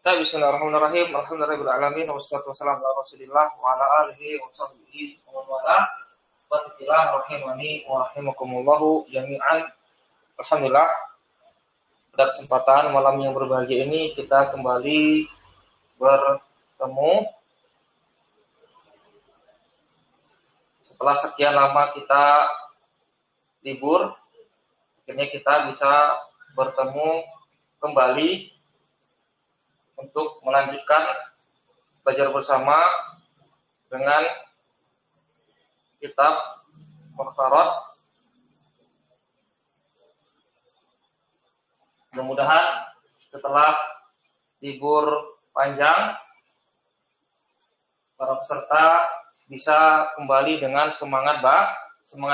Bismillahirrahmanirrahim. Alhamdulillahirabbil wassalatu wassalamu ala Rasulillah wa ala alihi wa sahbihi wa man wala. Wa rahimani wa rahimakumullahu jami'an. Alhamdulillah, pada kesempatan malam yang berbahagia ini kita kembali bertemu setelah sekian lama kita libur. Akhirnya kita bisa bertemu kembali untuk melanjutkan belajar bersama dengan kitab Mukhtarat. Mudah-mudahan setelah libur panjang para peserta bisa kembali dengan semangat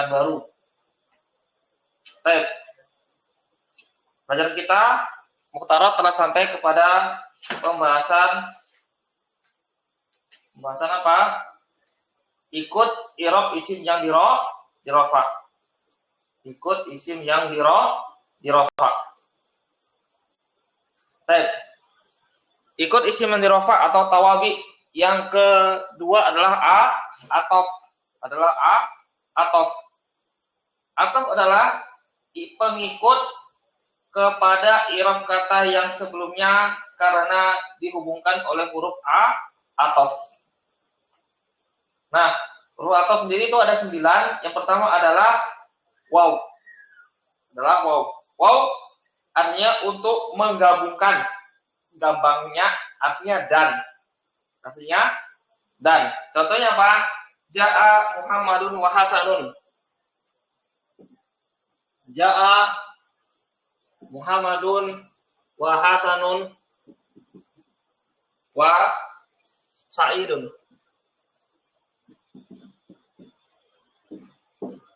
baru. Baik. Pelajaran kita Mukhtarat telah sampai kepada pembahasan apa? Ikut i'rab isim yang dirofa. Ikut isim yang dirofa. Baik. Ikut isim yang dirofa atau tawabi. Yang kedua adalah atof. Atof adalah pengikut kepada i'rab kata yang sebelumnya karena dihubungkan oleh huruf atof. Nah, huruf atof sendiri itu ada 9. Yang pertama adalah waw. Waw artinya untuk menggabungkan. Gampangnya artinya dan. Contohnya apa? Ja'a Muhammadun wa Hasanun. Ja'a Muhammadun wa Hasanun wa Sa'idun.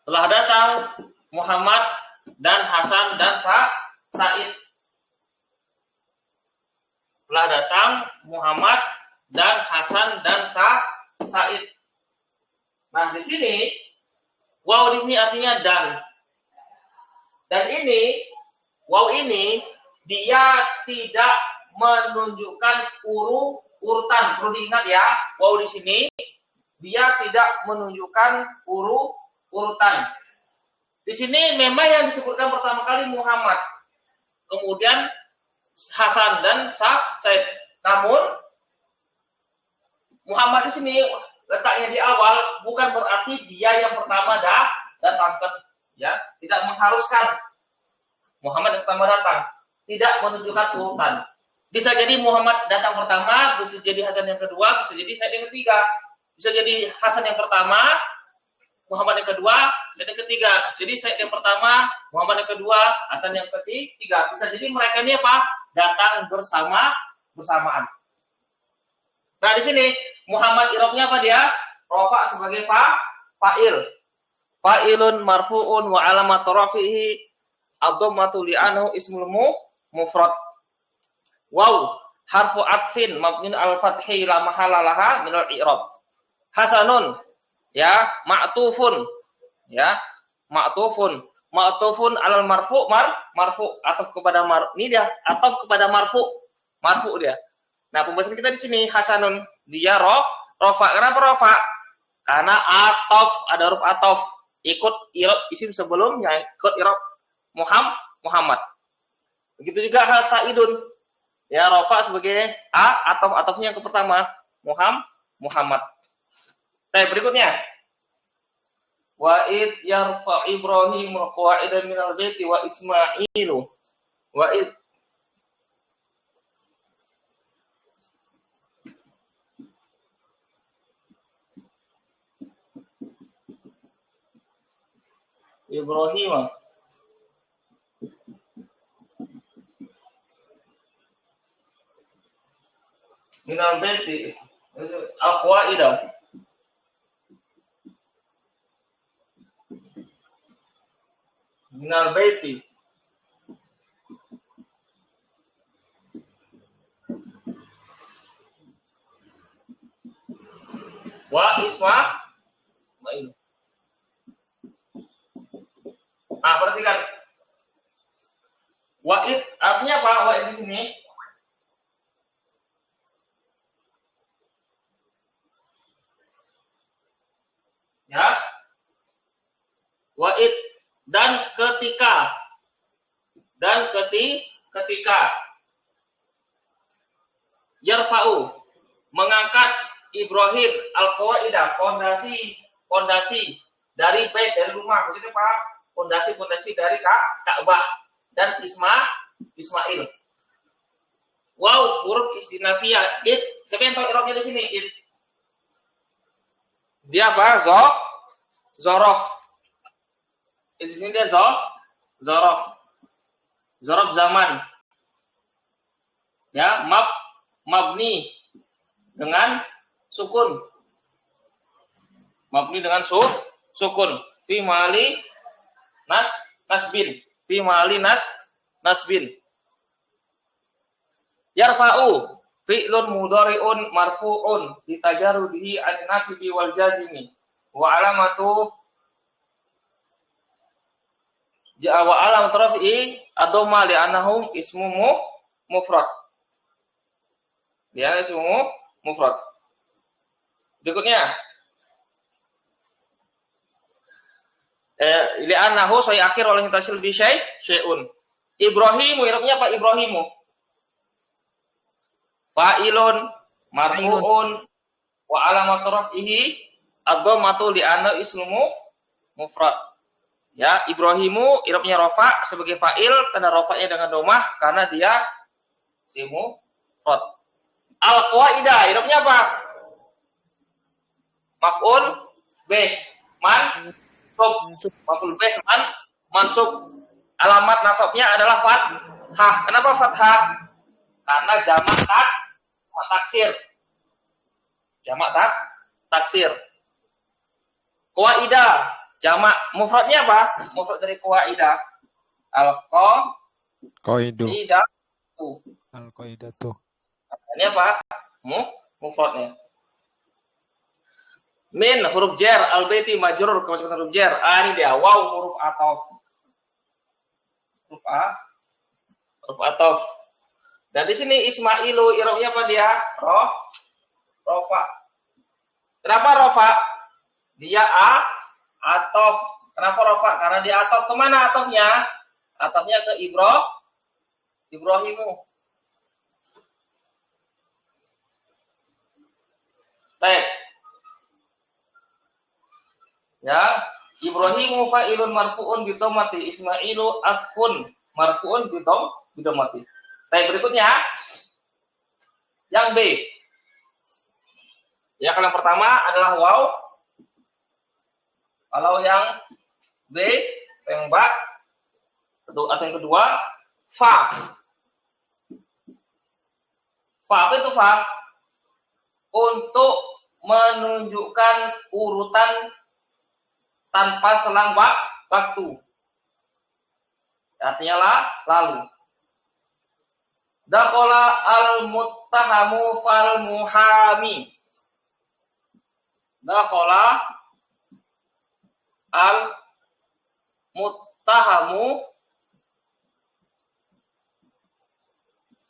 Telah datang Muhammad dan Hasan dan Sa'id. Telah datang Muhammad dan Hasan dan Sa'id. Nah, di sini waw di sini artinya dan. Dan ini waw ini dia tidak menunjukkan urutan. Perlu diingat ya, waw di sini dia tidak menunjukkan urutan. Di sini memang yang disebutkan pertama kali Muhammad, kemudian Hasan dan Sa'id. Namun Muhammad di sini letaknya di awal bukan berarti dia yang pertama datang, ya, tidak mengharuskan Muhammad yang pertama datang, tidak menunjukkan urutan. Bisa jadi Muhammad datang pertama, bisa jadi Hasan yang kedua, bisa jadi Sa'id yang ketiga. Bisa jadi Hasan yang pertama, Muhammad yang kedua, Sa'id yang ketiga. Jadi Sa'id yang pertama, Muhammad yang kedua, Hasan yang ketiga. Bisa jadi mereka ini apa? Datang bersamaan. Nah, di sini Muhammad i'rabnya apa dia? Rafa sebagai fa'il. Fa'ilun marfu'un wa alamat rafihi ad-dhammatu li'annahu ismul mufrad. Waw harfu atfin mabniun al-fathi la mahalla laha min al-i'rab. Hasanun ya ma'tufun alal marfu atau kepada ini dia atau kepada marfu dia. Nah, pembahasan kita di sini Hasanun dia rafa. Kenapa rafa? Karena atof, ada huruf atof ikut i'rab isim sebelumnya, ikut i'rab Muhammad. Begitu juga Sa'idun ya rafa sebagai atofnya yang pertama Muhammad. Baik, berikutnya wa id yarfa Ibrahim qawaidan minal baiti wa Ismailu. Wa id Ibrahim minal baiti al-qawaidah minal baiti wa Ismail. Nah, perhatikan. Wa'id artinya apa? Wa'id di sini Wa'id dan ketika yarfa'u mengangkat Ibrahim al-qawaidah fondasi dari bait, dari rumah, maksudnya apa? Fondasi dari Ka'bah dan Ismail. Wow, huruf istinafiyah id. Siapa yang tahu i'rabnya di sini? Id. Dia apa? Zorof. Di sini dia zorof. Zorof zaman. Ya, mabni dengan sukun. Mabni dengan sukun. Fi mali nasbin. Fi mali nasbin. Yarfa'u fi'lun mudhari'un marfu'un litajarrudihi an-nasibi wal jazimi wa alamatu raf'i ad-dhamma li'annahum ismu mufrad. Dia ismu mufrad. Berikutnya li'annahu say akhir wal mutasil bi syai'un. Ibrahim i'rabnya apa? Ibrahimu fa'ilun marfu'un wa alamatu raf'ihi ad-dhammatu li'anna ismu mufrad. Ya, Ibrahimu i'rabnya rafa sebagai fa'il, tanda rafa'nya dengan dhammah karena dia ismu mufrad. Al-qawaidah i'rabnya apa? Maf'ul bih maf'ul bih mansub. Alamat nasabnya adalah fathah. Kenapa fathah? Karena jamak taksir. Jamak taksir. Qawaidah, jamak mufradnya apa? Mufrad dari qawaidah. Al-qaidatu. Ini apa? Mufradnya. Min huruf jar, al-baiti majrur, kemasukkan huruf jar. Ini dia. Waw huruf ataf. Huruf ataf. Dan di sini Ismailu i'rabnya apa dia? Rofa. Kenapa rofa? Dia atof. Kenapa rofa? Karena dia atof. Kemana atofnya? Atofnya ke Ibrahimu. Baik. Ya, Ibrahimu fa'ilun marfu'un bi dhammati, Ismailu afun marfu'un bi dhammati. Baik, berikutnya yang B. Ya, kalau yang pertama adalah waw. Kalau yang B, yang ba, atau yang kedua fa. Fa apa itu fa? Untuk menunjukkan urutan tanpa selang waktu. Artinya lalu. Dakhala al-muttahamu fal muhami. Dakhala al-muttahamu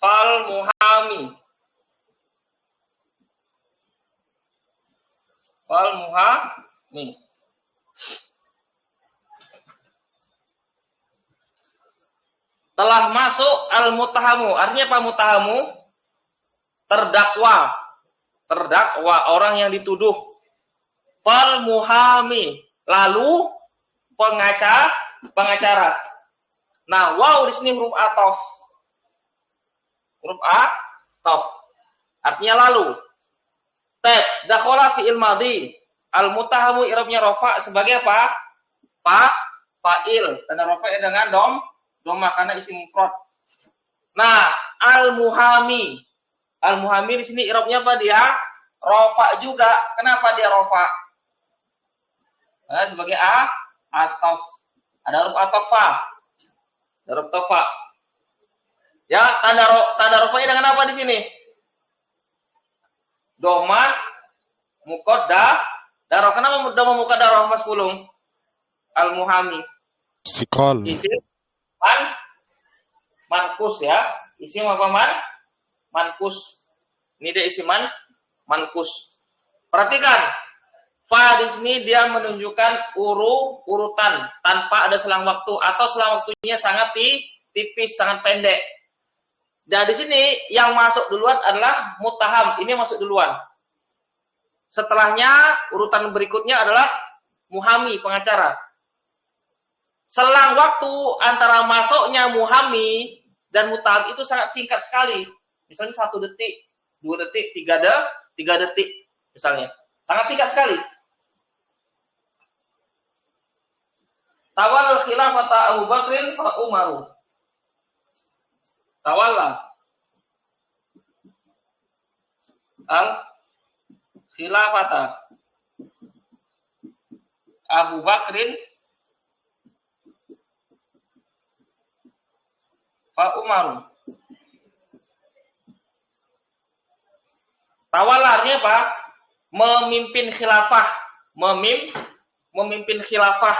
fal muhami. Fal muhami. Telah masuk al-muttahamu. Artinya apa muttahamu? Terdakwa. Terdakwa, orang yang dituduh. Fal muhami. Lalu pengacara. Nah, waw di sini huruf atof. Huruf atof. Artinya lalu. Ted, dakhala fi'il madhi. Al-muttahamu i'rabnya rafa sebagai apa? Fa'il. Tanda rafa'nya dengan dhammah karena isim mufrad. Nah, al-muhami. Al-muhami di sini i'rabnya apa dia? Rafa juga. Kenapa dia rafa? Nah, sebagai atof. Ada huruf atof fa. Ada huruf fa. Ya, tanda rafa'nya dengan apa di sini? Dhammah muqaddah darah. Kenapa dhammah muqaddarah Mas Pulung? Al-muhami. Sikol. Isim mankus ya. Isim apa mankus. Ini dia isim mankus. Perhatikan. Fa di sini dia menunjukkan urutan tanpa ada selang waktu atau selang waktunya sangat tipis, sangat pendek. Dan di sini yang masuk duluan adalah muttaham. Ini masuk duluan. Setelahnya urutan berikutnya adalah muhami, pengacara. Selang waktu antara masuknya muhami dan muttaham itu sangat singkat sekali. Misalnya 1 detik, 2 detik, 3 detik misalnya. Sangat singkat sekali. Tawal khilafata Abu Bakrin fa Umaru. Tawalla al khilafata Abu Bakrin fa Umaru. Tawalla artinya apa? Memimpin khilafah, memimpin khilafah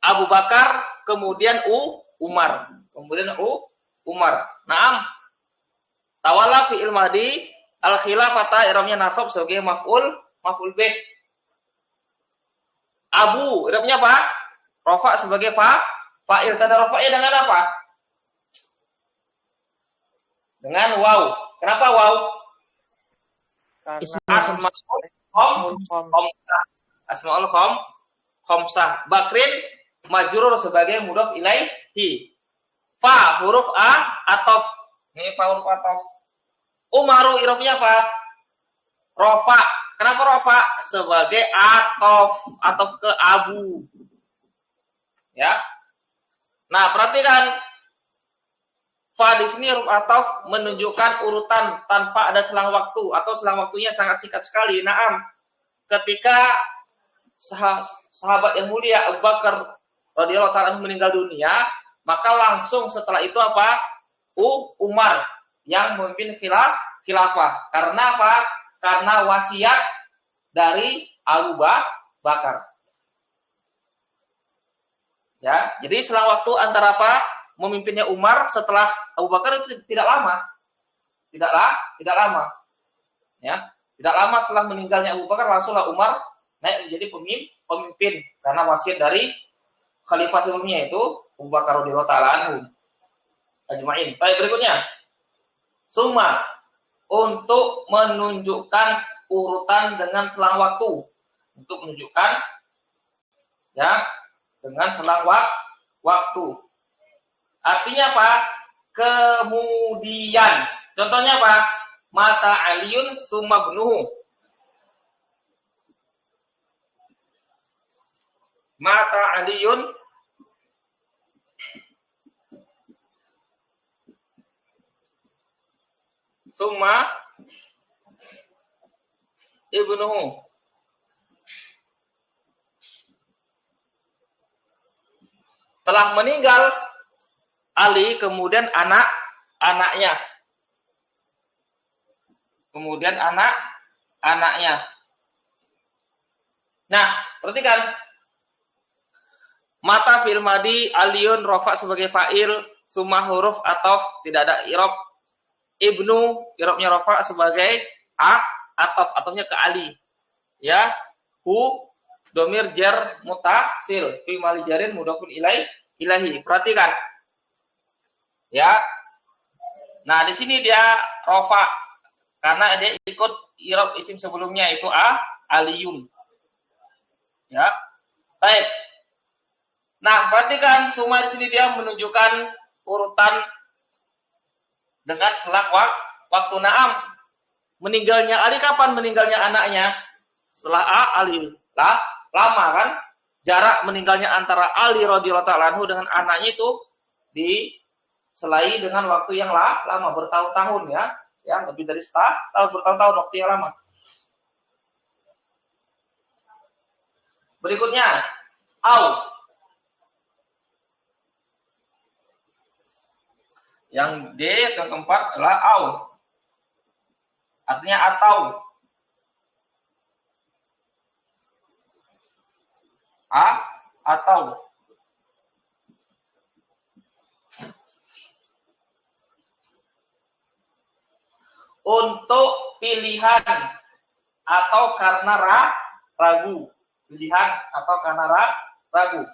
Abu Bakar, kemudian Umar. Umar. Naam. Tawalla fi'il madhi, al-khilafata i'rabnya nasab sebagai maf'ul bih. Abu i'rabnya apa? Rafa sebagai fa'il. Tanda rafa'nya dengan apa? Dengan waw. Kenapa waw? Asmaul khamsah. Bakrin majrur sebagai mudhaf ilaihi. Fa huruf atof. Ini fa huruf atof. Umaru i'rabnya apa? Rafa. Kenapa rafa? Sebagai atof ke Abu. Ya. Nah, perhatikan fa di sini huruf atof menunjukkan urutan tanpa ada selang waktu atau selang waktunya sangat singkat sekali. Naam. Ketika sahabat yang mulia Abu Bakar radhiyallahu ta'ala meninggal dunia, maka langsung setelah itu apa? Umar yang memimpin khilafah. Karena apa? Karena wasiat dari Abu Bakar. Ya, jadi selang waktu antara apa? Memimpinnya Umar setelah Abu Bakar itu tidak lama. Tidak lama. Ya, tidak lama setelah meninggalnya Abu Bakar langsunglah Umar naik menjadi pemimpin karena wasiat dari khalifah sebelumnya itu Abu Bakar radhiyallahu ta'ala anhu ajma'in. Baik, berikutnya. Summa untuk menunjukkan urutan dengan selang waktu. Untuk menunjukkan ya dengan selang waktu. Artinya apa? Kemudian. Contohnya apa? Mata Aliun summa bunuhu. Mata Aliun summa ibnuhu. Telah meninggal Ali, kemudian anaknya. Kemudian anaknya. Nah, perhatikan. Mata fi'il madi, Aliun rafa sebagai fa'il, summa huruf atof, tidak ada i'rab. Ibnu i'rabnya rafa sebagai atofnya ke Ali. Ya, hu domir jar mutasil fi mali jarin mudhafun ilahi. Perhatikan. Ya. Nah, di sini dia rafa karena dia ikut i'rab isim sebelumnya itu Aliyun. Ya. Baik. Nah, perhatikan summa di sini dia menunjukkan urutan dengan selang waktu. Naam. Meninggalnya Ali kapan meninggalnya anaknya? Setelah Ali. Lama kan? Jarak meninggalnya antara Ali radhiyallahu ta'ala anhu dengan anaknya itu diselai dengan waktu yang lama, bertahun-tahun ya. Ya, lebih dari setahun, bertahun-tahun waktu yang lama. Berikutnya, au. Yang D yang keempat adalah au. Artinya atau. Atau. Untuk pilihan atau karena ragu, pilihan atau karena ragu.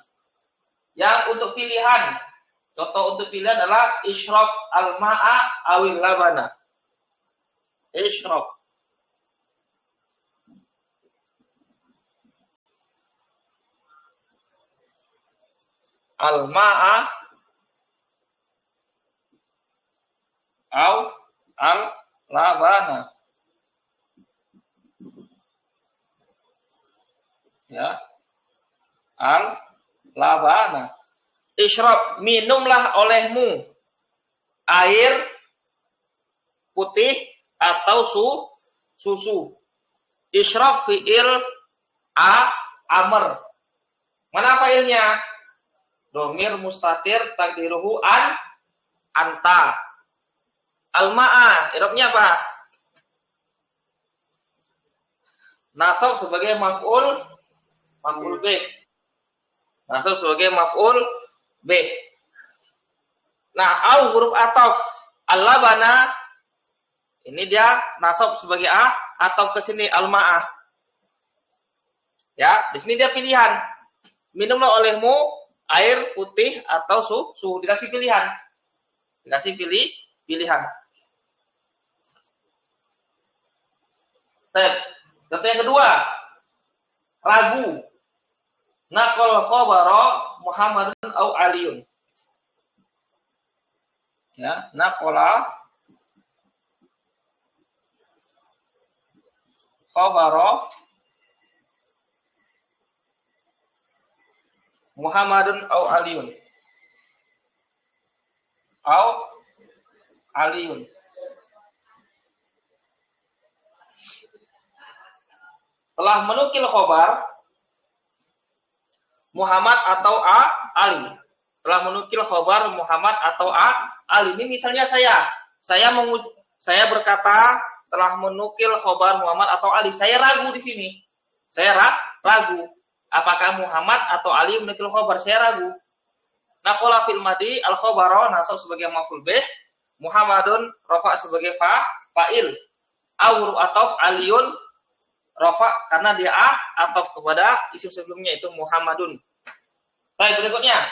Yang untuk pilihan, contoh untuk pilihan adalah isyrab al-ma'a awil labana. Isyrab al-ma'a aw al-labana. Ya. Al-labana. Isyrab, minumlah olehmu air putih atau susu. Isyrab fi'il amr. Mana failnya? Domir mustatir takdiruhu anta. Al-ma'a, i'rabnya apa? Nasab sebagai maf'ul B. Nasab sebagai maf'ul B. Nah, au huruf ataf. Al-labana ini dia nasab sebagai a atau ke sini al-ma'ah. Ya, di sini dia pilihan. Minumlah olehmu air putih atau susu, dikasih pilihan. Dikasih pilihan. Contoh yang kedua, ragu. Naqal khabara Muhammadun au Aliun. Ya, naqala khabara Muhammadun au Aliun. Au Aliun. Telah menukil khobar Muhammad atau Ali. Telah menukil khobar Muhammad atau Ali. Ini misalnya saya berkata telah menukil khobar Muhammad atau Ali. Saya ragu di sini. Saya ragu. Apakah Muhammad atau Ali menukil khobar? Saya ragu. Naqala fil madi al khobaro nasab sebagai maf'ul bih. Muhammadun rafa sebagai fa'il. Awur atau Aliun rafa karena dia ataf kepada isim sebelumnya itu Muhammadun. Baik, berikutnya.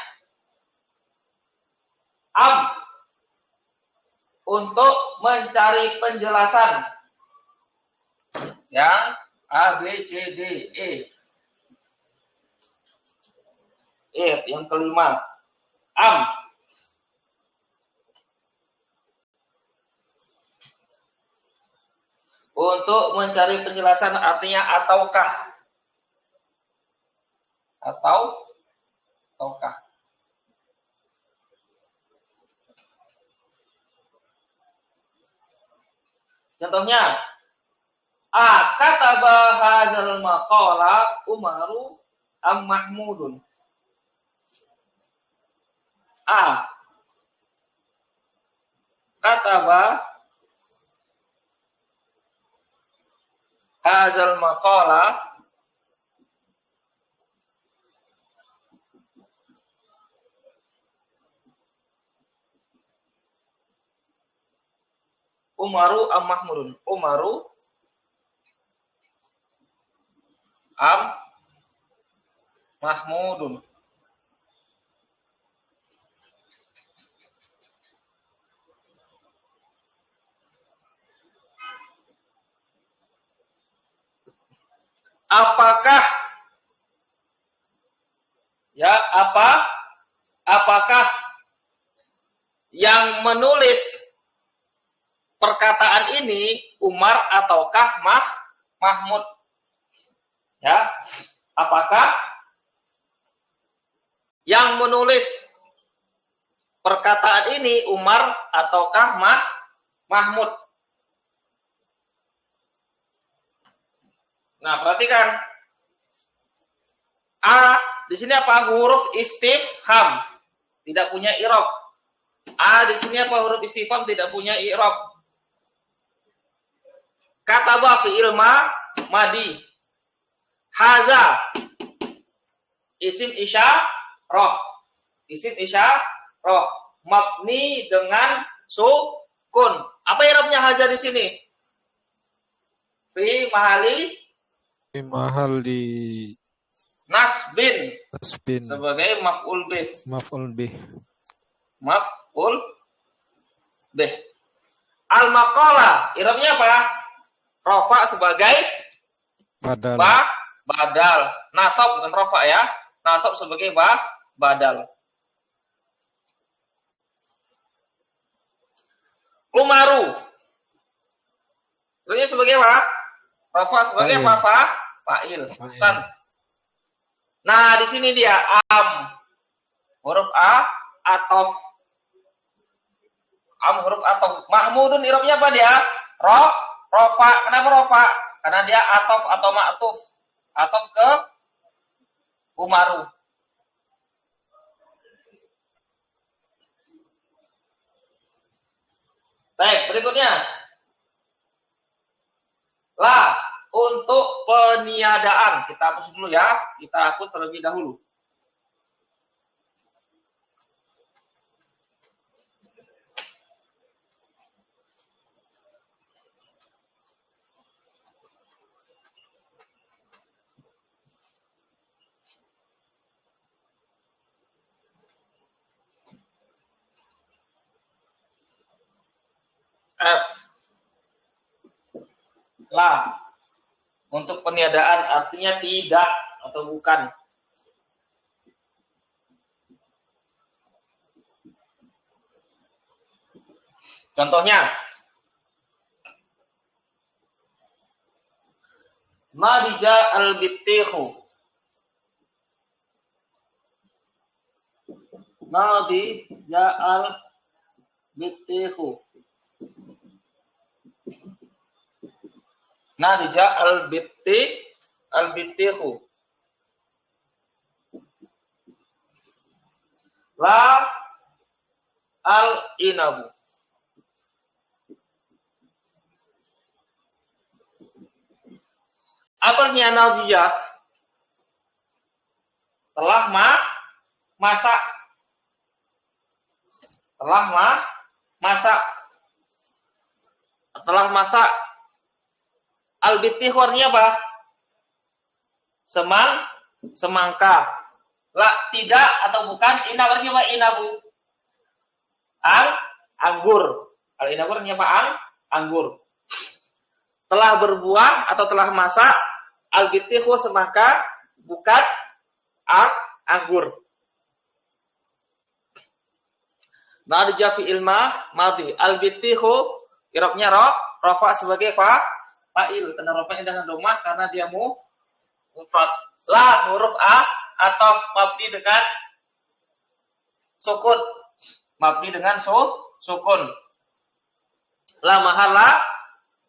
Untuk mencari penjelasan yang A, B, C, D, E. Yang kelima. Untuk mencari penjelasan artinya ataukah. Ataukah. Contohnya, kataba hadzal maqala Umaru am Mahmudun. Kataba hadzal maqala Umaru am Mahmudun. Umaru am Mahmudun. Apakah yang menulis perkataan ini Umar ataukah Mahmud? Ya, apakah yang menulis perkataan ini Umar ataukah Mahmud? Nah, perhatikan. Di sini apa? Huruf istifham. Tidak punya i'rab. Di sini apa? Huruf istifham tidak punya i'rab. Kataba fi'il madi. Hadza isim isyarah. Isim isyarah mabni dengan sukun. Apa i'rabnya hadza di sini? Fi mahali mahal di Nasbin nasbin sebagai maf'ul bih. maf'ul bih. Maf'ul bih. Al-maqalah i'rabnya apa? Rafa sebagai Badal. badal. Nasab bukan rafa ya. Nasab sebagai badal. Umaru. I'rabnya sebagai apa? Rafa sebagai fa'il. Hasan. Nah, di sini dia huruf A atof. Huruf atof. Mahmudun i'rabnya apa dia? Rafa. Kenapa rafa? Karena dia atof atau ma'tuf. Atof ke Umaru. Baik, berikutnya. La untuk peniadaan. Kita hapus dulu ya. Kita hapus terlebih dahulu. F. La. Untuk peniadaan artinya tidak atau bukan. Contohnya. Nadija al-bittihu. Nadija al-bittihu. Nadija al-bittihu. La al-inabu. Apa artinya nadija? Telah masak. Telah masak. Al-bittihu artinya apa? Semangka. La, tidak atau bukan. Inab artinya apa? Inabu. Anggur. Al-inabu artinya apa? Anggur. Telah berbuah atau telah masak. Al-bittihu semangka, bukan anggur. Nadija fi ilma madhi. Al-bittihu i'rabnya rafa sebagai fa'il. Karena rafa'nya dengan dhammah karena dia mufrad. La huruf A atau mabni dengan sukun. Mabni dengan sukun. La mahalla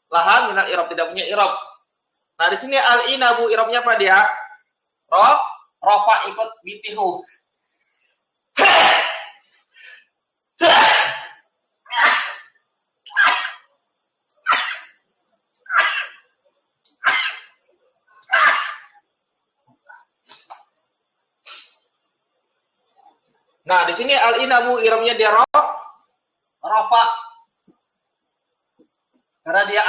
laha minal i'rab, tidak punya i'rab. Nah, di sini al-inabu i'rabnya apa dia? Rafa ikut bitihu. Nah, di sini al-inabu i'rabnya dia rafa. Karena dia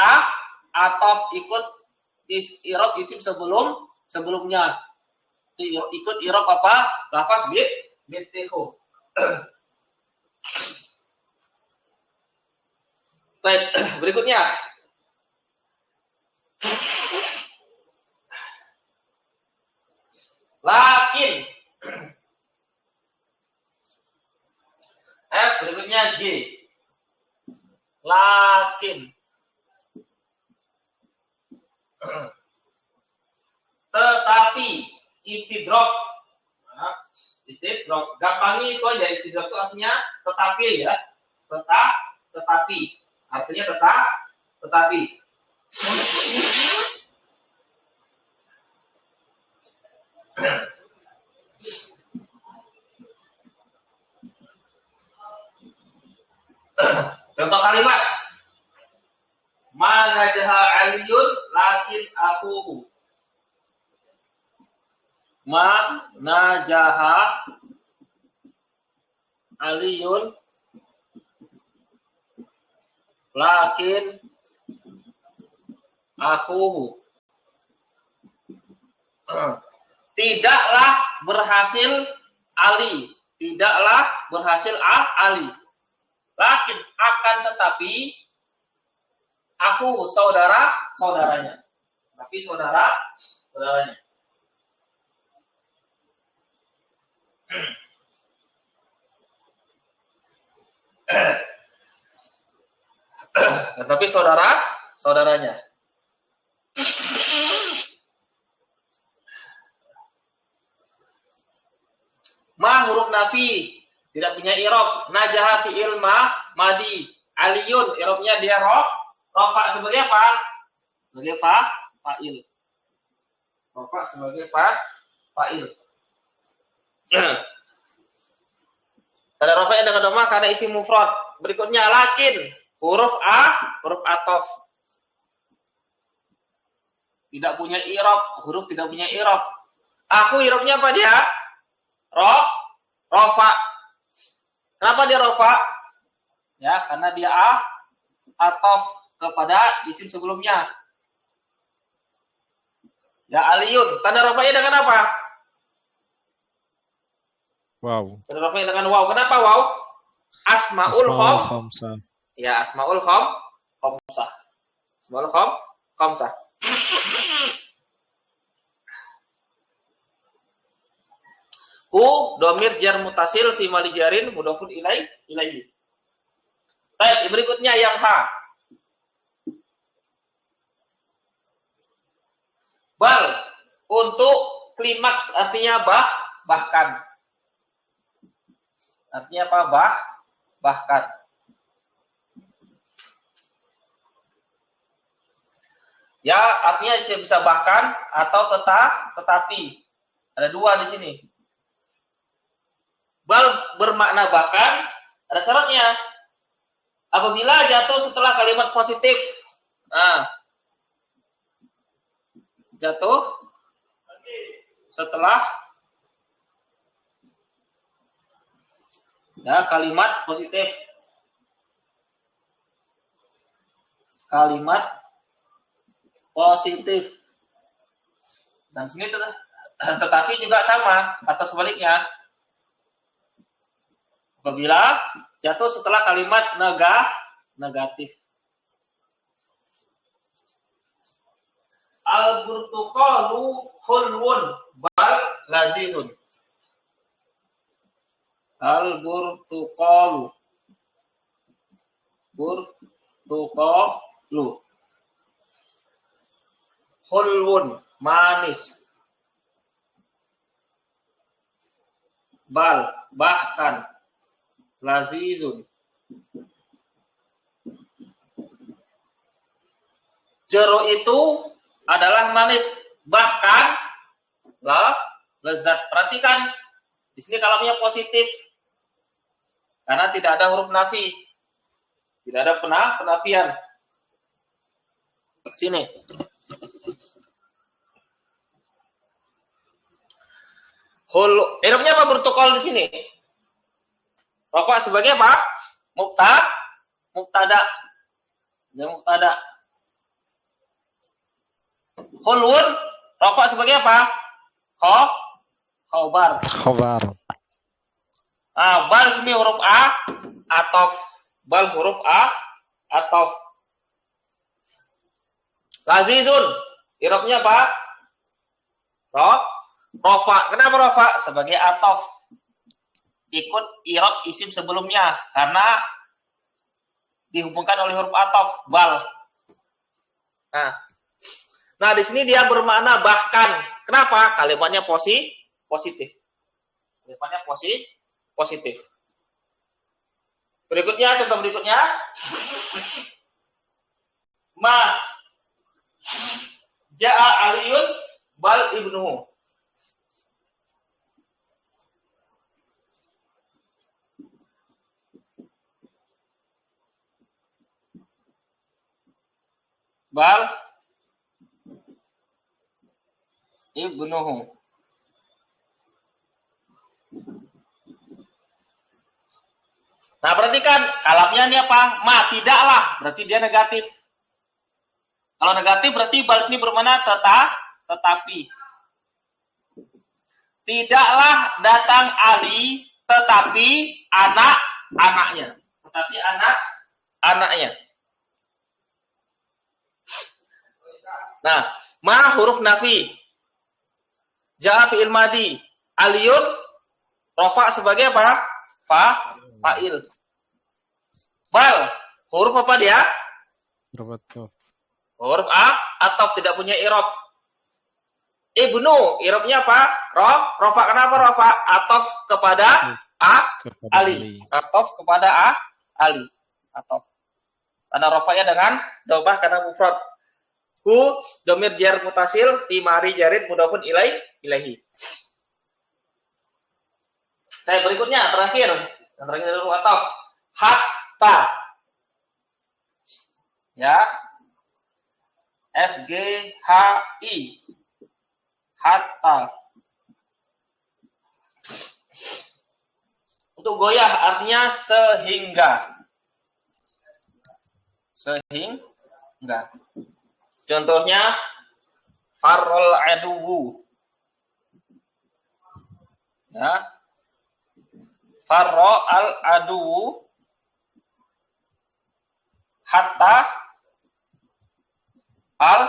atof ikut i'rab isim sebelumnya. Ikut i'rab apa? Lafaz bittihu. Baik, berikutnya. Lakin. F, berikutnya G. Lakin. Tetapi istidrok. Nah, istidrok. Gampangnya itu aja, istidrok itu artinya tetapi ya. Tetapi. Artinya tetapi. Contoh kalimat. Ma najaha aliyun lakin akhuhu. Ma najaha aliyun lakin akhuhu. Tidaklah berhasil Ali. Tidaklah berhasil Ali. Lakin akan tetapi aku saudaranya. Tapi saudaranya. Tapi saudaranya. Ma huruf nafi tidak punya i'rab. Najaha fi'il madi. Aliyun i'rabnya dia rafa sebagai apa? Sebagai fa'il. Rafa sebagai fa'il. Tanda rafa dengan dhamma karena isi mufrad. Berikutnya lakin huruf atof. Tidak punya i'rab, huruf tidak punya i'rab. Aku i'rabnya apa dia? Rafa. Kenapa dia rafa? Ya, karena dia atof kepada isim sebelumnya. Ya, aliyun. Tanda rafa'nya dengan apa? Wow. Tanda rafa'nya dengan waw. Kenapa waw? Asmaul khamsah. Ya, asmaul khamsah. Asmaul khamsah. Hu domir jar mutasil fi mali jarin mudhafun ilaihi. Baik, berikutnya yang ha. Bal untuk klimaks artinya bahkan. Artinya apa? Bahkan. Ya, artinya bisa bahkan atau tetapi. Ada dua di sini. Bal bermakna bahkan, ada syaratnya. Apabila jatuh setelah kalimat positif. Nah, jatuh setelah kalimat positif. Kalimat positif. Dan sini tetapi juga sama atau sebaliknya. Apabila jatuh setelah kalimat negatif. Al-burtuqalu hulwun bal lazizun. Al-burtuqalu. Burtuqalu. Hulwun manis. Bal bahkan. Lazizun. Jero itu adalah manis, bahkan lezat. Perhatikan di sini kalamnya positif karena tidak ada huruf nafi, tidak ada penafian. Sini. Irobnya apa bertukol di sini? Rafa sebagai apa? Mubtada. Ya, mubtada. Hulwun rafa sebagai apa? Khobar. Bal sini huruf atof. Bal huruf atof. Lazizun. Irobnya apa? Rafa. Kenapa rafa? Sebagai atof. Ikut irob isim sebelumnya karena dihubungkan oleh huruf atof bal. Nah di sini dia bermakna bahkan. Kenapa? Kalimatnya positif. Kalimatnya positif. Berikutnya contoh berikutnya. Ma ja'a aliyun bal ibnuhu. Bal ibnuhu. Nah, perhatikan kalamnya ini apa? Ma, tidaklah. Berarti dia negatif. Kalau negatif berarti bal sini bermakna tetapi. Tidaklah datang Ali, tetapi anak-anaknya. Tetapi anak-anaknya. Nah, ma huruf nafi. Ja'a fi'il madi. Aliyun rofa sebagai apa? Fa'il. Bal huruf apa dia? Huruf ataf tidak punya i'rab. Ibnu i'rabnya apa? Rofa. Kenapa rofa? Ataf kepada Ali. Ataf kepada Ali. Ataf. Karena rofanya dengan dhammah karena mufrad. Hu dhamir jar mutasil fi mari jarid mudhafun ilaihi. Saya berikutnya terakhir dari huruf ataf. Hatta. Ya. FGHI. Hatta. Untuk goyah artinya sehingga. Sehingga. Contohnya farrol aduwu. Ya. Farro al aduwu hatta al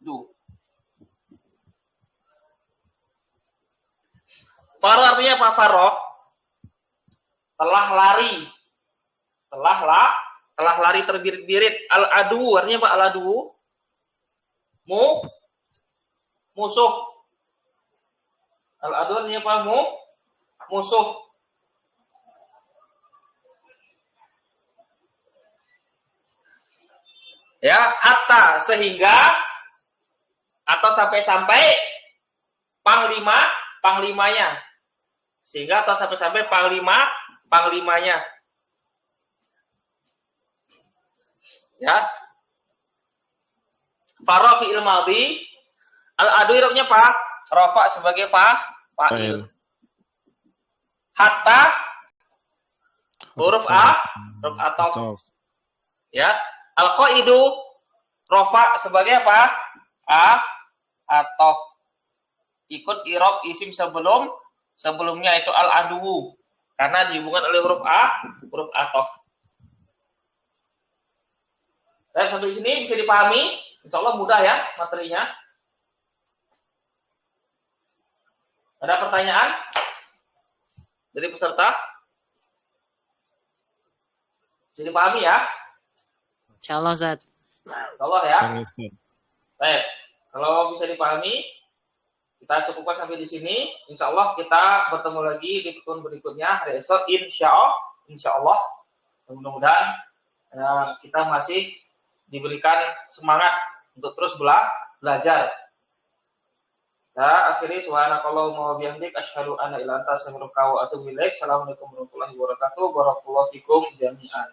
du. Farro artinya apa? Farro telah lari. Telah lari terbirit-birit. Al adu artinya apa? Al adu musuh. Al adu artinya apa? Musuh. Ya, hatta sehingga atau sampai-sampai panglimanya. Sehingga atau sampai-sampai panglimanya. Ya. Farra fi'il madhi. Al-adu i'rabnya apa? Rafa sebagai fa'il. Hatta huruf huruf ataf. Ya. Al-qaidu rafa sebagai apa? Ataf. Ikut i'rab isim sebelumnya itu al-adu. Karena dihubungkan oleh huruf ataf. Dan sampai sini bisa dipahami, insya Allah mudah ya materinya. Ada pertanyaan dari peserta? Bisa dipahami ya? Insya Allah, Ustaz. Insya Allah ya. Baik, kalau bisa dipahami, kita cukupkan sampai di sini. Insya Allah kita bertemu lagi di tahun berikutnya hari esok. Insya Allah. Mudah-mudahan kita masih diberikan semangat untuk terus belajar. Akhiri subhanakallahumma wa bihamdik asyhadu an la ilaha illa anta astaghfiruka wa atubu ilaik. Assalamualaikum warahmatullahi wabarakatuh. Barakallahu fikum jami'an.